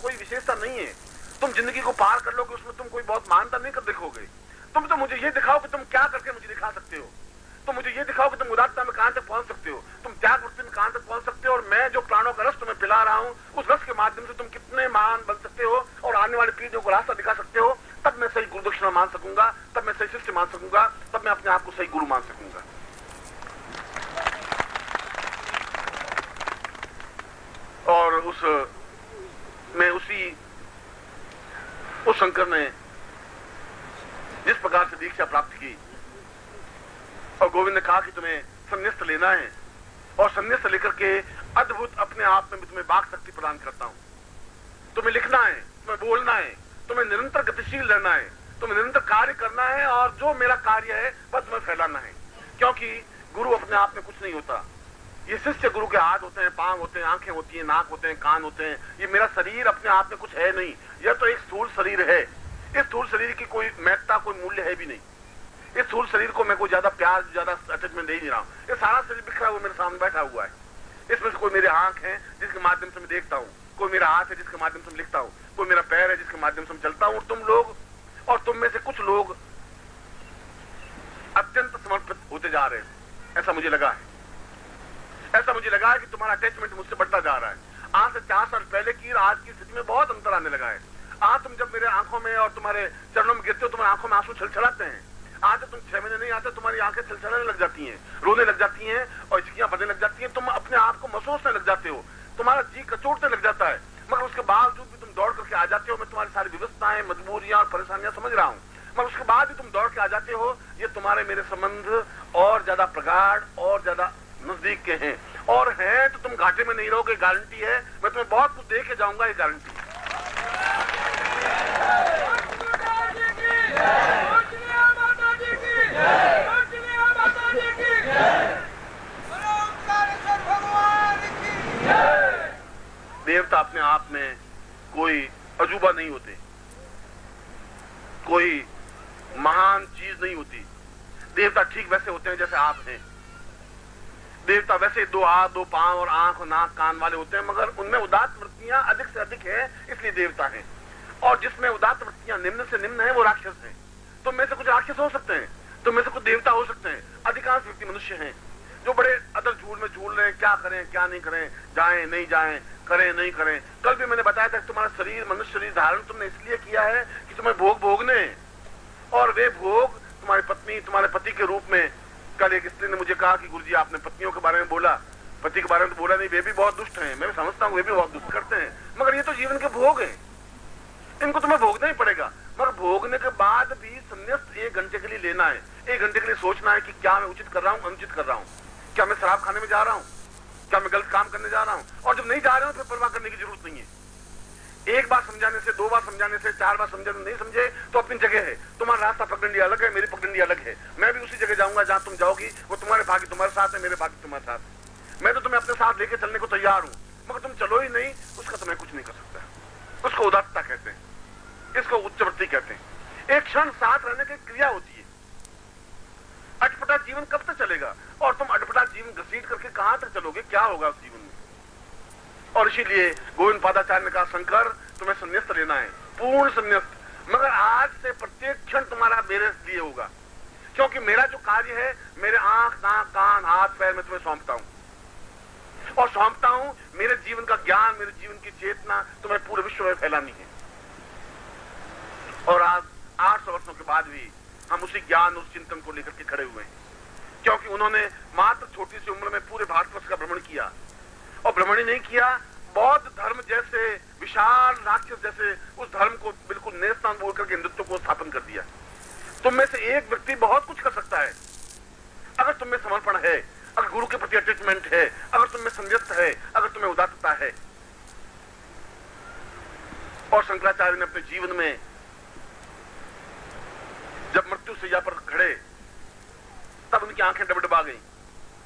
कोई विशेषता नहीं है। तुम जिंदगी को पार कर लोगे, उसमें तुम कोई बहुत महानता नहीं कर दिखोगे। तुम तो मुझे ये दिखाओ कि तुम क्या करके मुझे दिखा सकते हो। तुम मुझे ये दिखाओ कि तुम उदारता में कहां तक पहुंच सकते हो, तुम त्याग वृत्ति में कहां तक पहुंच सकते हो, और मैं जो प्राणों का रस तुम्हें पिला रहा हूं, उस रस के माध्यम से तुम कितने महान बन सकते हो और आने वाली पीढ़ियों को रास्ता दिखा सकते हो। तब मैं सही गुरु दक्षिणा मान सकूंगा, तब मैं सही शिष्य मान सकूंगा, तब मैं अपने आप को सही गुरु मान सकूंगा। और उस शंकर ने जिस प्रकार से दीक्षा प्राप्त की, और गोविंद ने कहा कि तुम्हें संन्यास लेना है, और संन्यास लेकर के अद्भुत अपने आप में तुम्हें वाक शक्ति प्रदान करता हूं। तुम्हें लिखना है, तुम्हें बोलना है, तुम्हें निरंतर गतिशील रहना है, तुम्हें निरंतर कार्य करना है, और जो मेरा कार्य है वह तुम्हें फैलाना है। क्योंकि गुरु अपने आप में कुछ नहीं होता, ये शिष्य गुरु के हाथ होते हैं, पांव होते हैं, आंखें होती हैं, नाक होते हैं, कान होते हैं। ये मेरा शरीर अपने आप में कुछ है नहीं, यह तो एक स्थूल शरीर है। इस स्थूल शरीर की कोई महत्ता, कोई मूल्य है भी नहीं। इस स्थूल शरीर को मैं कोई ज्यादा प्यार, ज्यादा अटैचमेंट दे नहीं रहा हूं। ये सारा शरीर बिखरा हुआ मेरे सामने बैठा हुआ है। इसमें से कोई मेरे आंख है जिसके माध्यम से मैं देखता हूँ, कोई मेरा हाथ है जिसके माध्यम से मैं लिखता हूँ, कोई मेरा पैर है जिसके माध्यम से मैं चलता हूँ। और तुम में से कुछ लोग अत्यंत समर्पित होते जा रहे हैं, ऐसा मुझे लगा है। ऐसा मुझे लगा है कि तुम्हारा अटैचमेंट मुझसे बढ़ता जा रहा है। आज से 4 साल पहले की आज की स्थिति में बहुत अंतर आने लगा है। आज तुम जब मेरे आंखों में और तुम्हारे चरणों में गिरते हो, तुम्हारी आंखों में आंसू छलछलाते हैं। आज तुम 6 महीने नहीं आते, तुम्हारी आंखें छलछलाने लग जाती हैं, रोने लग जाती हैं, और झिकियां भरने लग जाती हैं। तुम अपने आप को महसूसने लग जाते हो, तुम्हारा जी कचोटने लग जाता है, मगर उसके बावजूद भी तुम दौड़ करके आ जाते हो। मैं तुम्हारी सारी व्यवस्थाएं, मजबूरियां और परेशानियां समझ रहा हूं, मगर उसके बाद भी तुम दौड़ के आ जाते हो। ये तुम्हारे मेरे संबंध और ज्यादा प्रगाढ़ और ज्यादा नजदीक के हैं, और हैं तो तुम घाटे में नहीं रहोगे, गारंटी है। मैं तुम्हें बहुत कुछ दे के जाऊंगा, ये गारंटी है। देवता अपने आप में कोई अजूबा नहीं होते, कोई महान चीज नहीं होती। देवता ठीक वैसे होते हैं जैसे आप हैं। देवता वैसे 2 हाथ, 2 पांव और आंख और नाक कान वाले होते हैं, मगर उनमें उदात्त वृत्तियां अधिक से अधिक है, इसलिए देवता हैं। और जिसमें उदात्त वृत्तियां निम्न से निम्न है, वो राक्षस है। तुम में से कुछ राक्षस हो सकते हैं, तुम में से कुछ देवता हो सकते हैं। अधिकांश व्यक्ति मनुष्य हैं जो बड़े अदर झूल में झूल रहे हैं, क्या करें क्या नहीं करें, जाएं नहीं जाएं, करें नहीं करें। कल भी मैंने बताया था कि तुम्हारा शरीर, मनुष्य शरीर धारण तुमने इसलिए किया है कि तुम्हें भोग भोगने, और वे भोग तुम्हारी पत्नी, तुम्हारे पति के रूप में। कल एक स्त्री ने मुझे कहा कि गुरुजी आपने पत्नियों के बारे में बोला, पति के बारे में तो बोला नहीं, वे भी बहुत दुष्ट हैं। मैं भी समझता हूँ वे भी बहुत दुष्ट करते हैं, मगर ये तो जीवन के भोग हैं, इनको तुम्हें भोगना ही पड़ेगा। मगर भोगने के बाद भी संन्यास 1 घंटे के लिए लेना है। 1 घंटे के लिए सोचना है कि क्या मैं उचित कर रहा हूँ, अनुचित कर रहा हूँ, क्या मैं शराब खाने में जा रहा हूँ, क्या मैं गलत काम करने जा रहा हूँ। और जब नहीं जा रहे हो फिर परवाह करने की जरूरत नहीं है। 1 बार समझाने से, 2 बार समझाने से, 4 बार समझाने नहीं समझे तो अपनी जगह है। तुम्हारा रास्ता पगडंडी अलग है, मेरी पगडंडी अलग है। मैं भी उसी जगह जाऊंगा जहां तुम जाओगी। वो तुम्हारे भाग्य तुम्हारे साथ है, मेरे भाग्य तुम्हारे साथ है। मैं तो तुम्हें अपने साथ लेके चलने को तैयार हूं, मगर तुम चलो ही नहीं, उसका तुम्हें कुछ नहीं कर सकता। उसको उदात्तता कहते हैं, इसको उच्चवृत्ति कहते हैं। एक क्षण साथ रहने की क्रिया होती है। अटपटा जीवन कब तक चलेगा, और तुम अटपटा जीवन घसीट करके कहां तक चलोगे, क्या होगा उस जीवन में। और इसीलिए गोविंद पादाचार्य ने कहा, शंकर तुम्हें संन्यास लेना है, पूर्ण संन्यास। मगर आज से प्रत्येक क्षण तुम्हारा मेरे लिए होगा, क्योंकि मेरा जो कार्य है, मेरे आंख नाक कान हाथ पैर में तुम्हें सौंपता हूं, और सौंपता हूं मेरे जीवन का ज्ञान, मेरे जीवन की चेतना तुम्हें पूरे विश्व में फैलानी है। और आज 800 वर्षों के बाद भी हम उसी ज्ञान, उस चिंतन को लेकर के खड़े हुए हैं, क्योंकि उन्होंने मात्र छोटी सी उम्र में पूरे भारतवर्ष का भ्रमण किया, और भ्रमण ही नहीं किया, बौद्ध धर्म जैसे विशाल राक्षस जैसे उस धर्म को बिल्कुल नेस्तान बोल करके हिंदुत्व को स्थापन कर दिया। तुम में से एक व्यक्ति बहुत कुछ कर सकता है, अगर तुम में समर्पण है, अगर गुरु के प्रति अटैचमेंट है, अगर तुम में संयस्त है, अगर तुम्हें उदात्तता है। और शंकराचार्य ने अपने जीवन में जब मृत्यु सैया पर खड़े, तब उनकी आंखें डबडबा गई।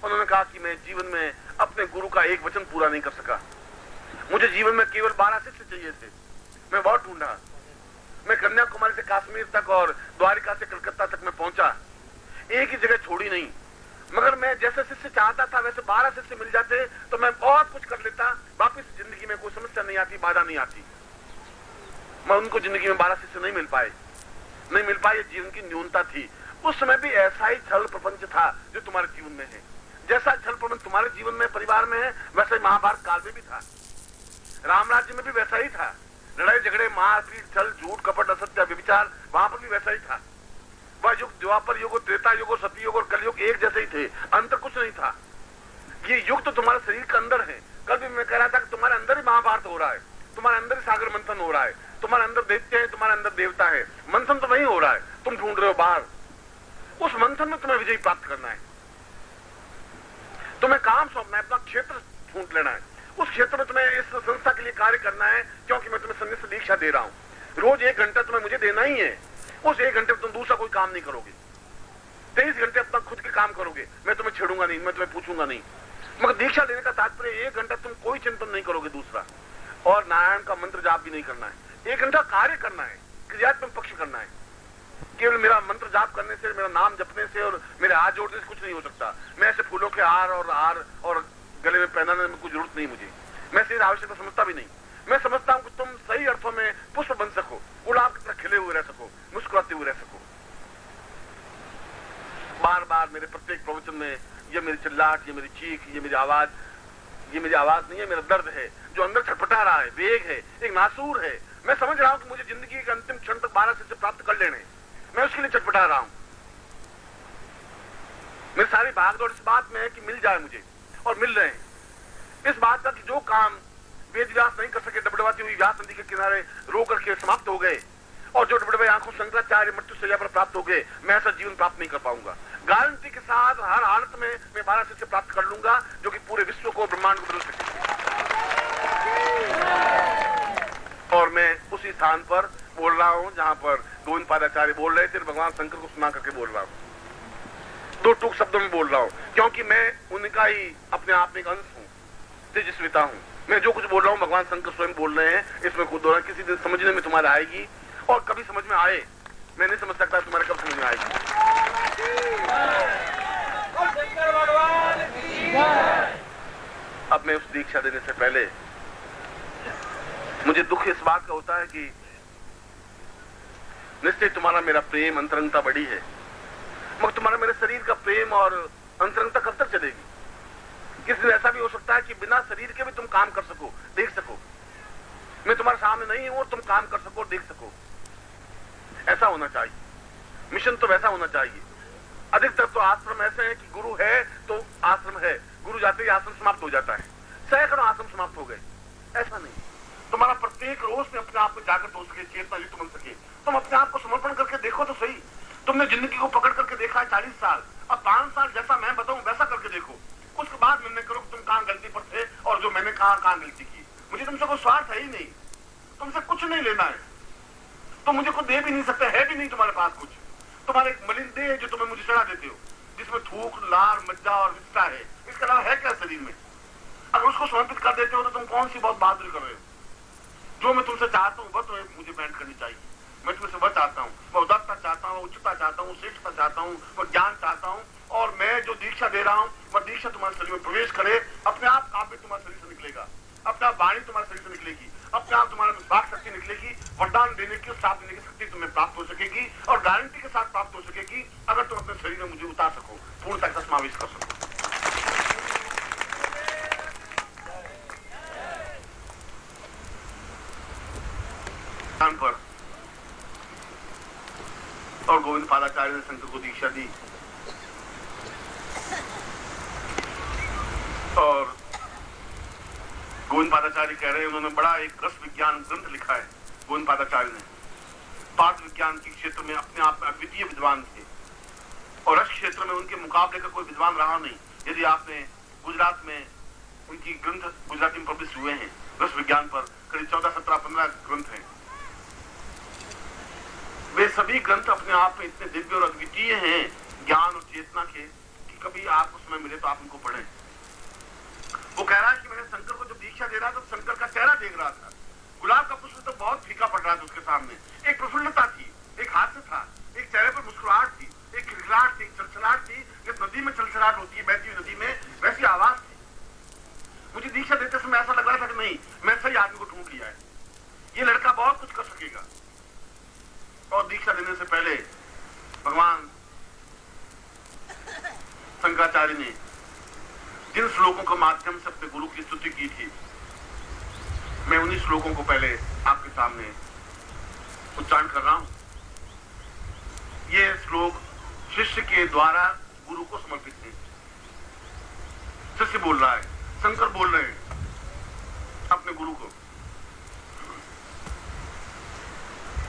उन्होंने कहा कि मैं जीवन में अपने गुरु का एक वचन पूरा नहीं कर सका, मुझे जीवन में केवल 12 शिष्य चाहिए थे। मैं बहुत ढूंढा, मैं कन्याकुमारी से कश्मीर तक और द्वारिका से कलकत्ता तक मैं पहुंचा, एक ही जगह छोड़ी नहीं। मगर मैं जैसे शिष्य चाहता था वैसे 12 शिष्य मिल जाते तो मैं बहुत कुछ कर लेता, वापिस जिंदगी में कोई समस्या नहीं आती, बाधा नहीं आती। मैं उनको जिंदगी में 12 शिष्य नहीं मिल पाए, ये जीवन की न्यूनता थी। उस समय भी ऐसा ही छल प्रपंच था जो तुम्हारे जीवन में है। जैसा छल प्रपंच तुम्हारे जीवन में परिवार में है, वैसा ही महाभारत काल में भी था, राम राज्य में भी वैसा ही था। लड़ाई झगड़े, मारपीट, छल, झूठ, कपट, असत्य, व्यभिचार, वहां पर भी वैसा ही था। वह युग, द्वापर युग, त्रेता युग, सतयुग और कलयुग एक जैसे ही थे, अंतर कुछ नहीं था। ये युग तो तुम्हारे शरीर के अंदर है। कल भी मैं कह रहा था कि तुम्हारे अंदर ही महाभारत हो रहा है, तुम्हारे अंदर ही सागर मंथन हो रहा है, तुम्हारे अंदर दैत्य है, तुम्हारे अंदर देवता है। मंथन तो वही हो रहा है, तुम ढूंढ रहे हो बाहर। उस मंथन में तुम्हें विजय प्राप्त करना है, तुम्हें काम सौंपना है, अपना क्षेत्र ढूंढ लेना है। उस क्षेत्र में तुम्हें इस संस्था के लिए कार्य करना है, क्योंकि मैं तुम्हें सन्यास दीक्षा दे रहा हूं। रोज 1 घंटा तुम्हें मुझे देना ही है। उस 1 घंटे में तुम दूसरा कोई काम नहीं करोगे, 23 घंटे अपना खुद के काम करोगे। मैं तुम्हें छेड़ूंगा नहीं, मैं तुम्हें पूछूंगा नहीं, मगर दीक्षा लेने का तात्पर्य 1 घंटा तुम कोई चिंतन नहीं करोगे दूसरा, और नारायण का मंत्र जाप भी नहीं करना है। 1 घंटा कार्य करना है, क्रियात्मक पक्ष करना है। केवल मेरा मंत्र जाप करने से, मेरा नाम जपने से और मेरे हाथ जोड़ने से कुछ नहीं हो सकता। मैं ऐसे फूलों के हार और गले में पहनाने में कोई जरूरत नहीं मुझे, मैं सिर्फ आवश्यकता समझता भी नहीं। मैं समझता हूं कि तुम सही अर्थों में पुष्प बन सको, गुलाब की तरह खिले हुए रह सको, मुस्कुराते हुए रह सको। बार बार मेरे प्रत्येक प्रवचन में ये मेरी चिल्लाहट, ये मेरी चीख, ये मेरी आवाज नहीं है, मेरा दर्द है जो अंदर छटपटा रहा है, वेग है, एक नासूर है। मैं समझ रहा हूं कि मुझे जिंदगी के अंतिम क्षण तक 12 शिष्य प्राप्त कर लेने, मैं उसके लिए छटपटा रहा हूं। मेरी सारी भागदौड़ इस बात में है कि मिल जाए मुझे, और मिल रहे हैं। इस बात का कि जो काम वेद व्यास नहीं कर सके, डबडबाती हुई व्यास नदी के किनारे रो करके समाप्त हो गए, और जो डबडबे आंखों शंकराचार्य मृत्यु सैया पर प्राप्त हो गए, मैं ऐसा जीवन प्राप्त नहीं कर पाऊंगा। गारंटी के साथ हर हालत में मैं 12 शिष्य प्राप्त कर लूंगा, जो कि पूरे विश्व को, ब्रह्मांड को बदल सके। और मैं उसी स्थान पर बोल रहा हूं जहां पर गोविंद पादाचार्य बोल रहे थे, भगवान शंकर को सुना करके बोल रहा हूं। 2 टूक शब्दों में बोल रहा हूं, क्योंकि मैं उनका ही अपने आप में एक अंश हूं, तेजस्विता हूं। मैं जो कुछ बोल रहा हूं भगवान शंकर स्वयं बोल रहे हैं। इसमें खुद दोहरा किसी दिन समझने में तुम्हारे आएगी, और कभी समझ में आए, मैं नहीं समझ सकता तुम्हारे कब समझ में आएगी। अब मैं उस दीक्षा देने से पहले मुझे दुख इस बात का होता है कि निश्चय तुम्हारा मेरा प्रेम, अंतरंगता बड़ी है, मगर तुम्हारा मेरे शरीर का प्रेम और अंतरंगता कब तक चलेगी? किसी दिन ऐसा भी हो सकता है कि बिना शरीर के भी तुम काम कर सको, देख सको। मैं तुम्हारे सामने नहीं हूं और तुम काम कर सको, देख सको। ऐसा होना चाहिए, मिशन तो वैसा होना चाहिए। अधिकतर तो आश्रम ऐसे हैं कि गुरु है तो आश्रम है, गुरु जाते ही आश्रम समाप्त हो जाता है। सैकड़ों आश्रम समाप्त हो गए। ऐसा नहीं, तुम्हारा प्रत्येक रोज में अपने आप में जागृत हो सके, चेतना युक्त बन सके। तुम अपने आप को समर्पण करके देखो तो सही। तुमने जिंदगी को पकड़ करके देखा है 40 साल, अब 5 साल जैसा मैं बताऊं वैसा करके देखो। उसके बाद निर्णय करो कि तुम कहां गलती पर थे और जो मैंने कहां गलती की। मुझे तुमसे कोई स्वार्थ है ही नहीं, तुमसे कुछ नहीं लेना है, तो मुझे कुछ दे भी नहीं सकते, है भी नहीं तुम्हारे पास कुछ। तुम्हारे एक मलिन देह है जो तुम्हें मुझे चढ़ा देते हो, जिसमें थूक, लार, मज्जा और विस्ता है। इसके अलावा है क्या शरीर में? अगर उसको समर्पित कर देते हो तो तुम कौन सी बहुत बहादुरी कर रहे हो। जो मैं तुमसे चाहता हूँ वह तुम्हें मुझे भेंट करनी चाहिए। मैं तुमसे वह चाहता हूँ, वह उदारता चाहता हूँ, उच्चता चाहता हूँ, श्रेष्ठता चाहता हूँ, वह ज्ञान चाहता हूँ। और मैं जो दीक्षा दे रहा हूँ वह दीक्षा तुम्हारे शरीर में प्रवेश करे। अपने आप काव्य तुम्हारे शरीर से निकलेगा, अपने आप वाणी तुम्हारे शरीर से निकलेगी, अपने आप तुम्हारे में वाक शक्ति निकलेगी। वरदान देने की, श्राप देने की शक्ति तुम्हें प्राप्त हो सकेगी, और गारंटी के साथ प्राप्त हो सकेगी अगर तुम अपने शरीर में मुझे उतार सको, पूर्णता का समावेश कर सको। पर और गोविंद पादाचार्य ने शंकर को दीक्षा दी, और गोविंद पादाचार्य कह रहे हैं, उन्होंने बड़ा एक रस विज्ञान ग्रंथ लिखा है। गोविंद पादाचार्य ने पाठ विज्ञान के क्षेत्र में अपने आप में अद्वितीय विद्वान थे, और रस क्षेत्र में उनके मुकाबले का कोई विद्वान रहा नहीं। यदि आपने गुजरात में उनकी ग्रंथ गुजराती में पब्लिश हुए हैं रस विज्ञान पर, करीब 14, 17, 15 ग्रंथ हैं। वे सभी ग्रंथ अपने आप में इतने दिव्य और अद्वितीय हैं ज्ञान और चेतना के, कि कभी आपको समय मिले तो आप उनको पढ़ें। वो कह रहा है कि मैंने शंकर को जब दीक्षा दे रहा था तो शंकर का चेहरा देख रहा था। गुलाब का पुष्प तो बहुत फीका पड़ रहा था उसके सामने। एक प्रफुल्लता थी, एक हास्य था, एक चेहरे पर मुस्कुराहट थी, एक खिलखिलाहट थी, एक चलचलाहट थी। जब नदी में चलचलाहट होती है, बहती हुई नदी में, वैसी आवाज थी। मुझे दीक्षा देते समय ऐसा लग रहा था कि नहीं, मैं सही आदमी को ढूंढ लिया है। ये लड़का बहुत बहुत कुछ कर सकेगा। और दीक्षा देने से पहले भगवान शंकराचार्य ने जिन श्लोकों के माध्यम से अपने गुरु की स्तुति की थी, मैं उन्हीं श्लोकों को पहले आपके सामने उच्चारण कर रहा हूं। ये श्लोक शिष्य के द्वारा गुरु को समर्पित है। शिष्य बोल रहा है, शंकर बोल रहे हैं अपने गुरु को।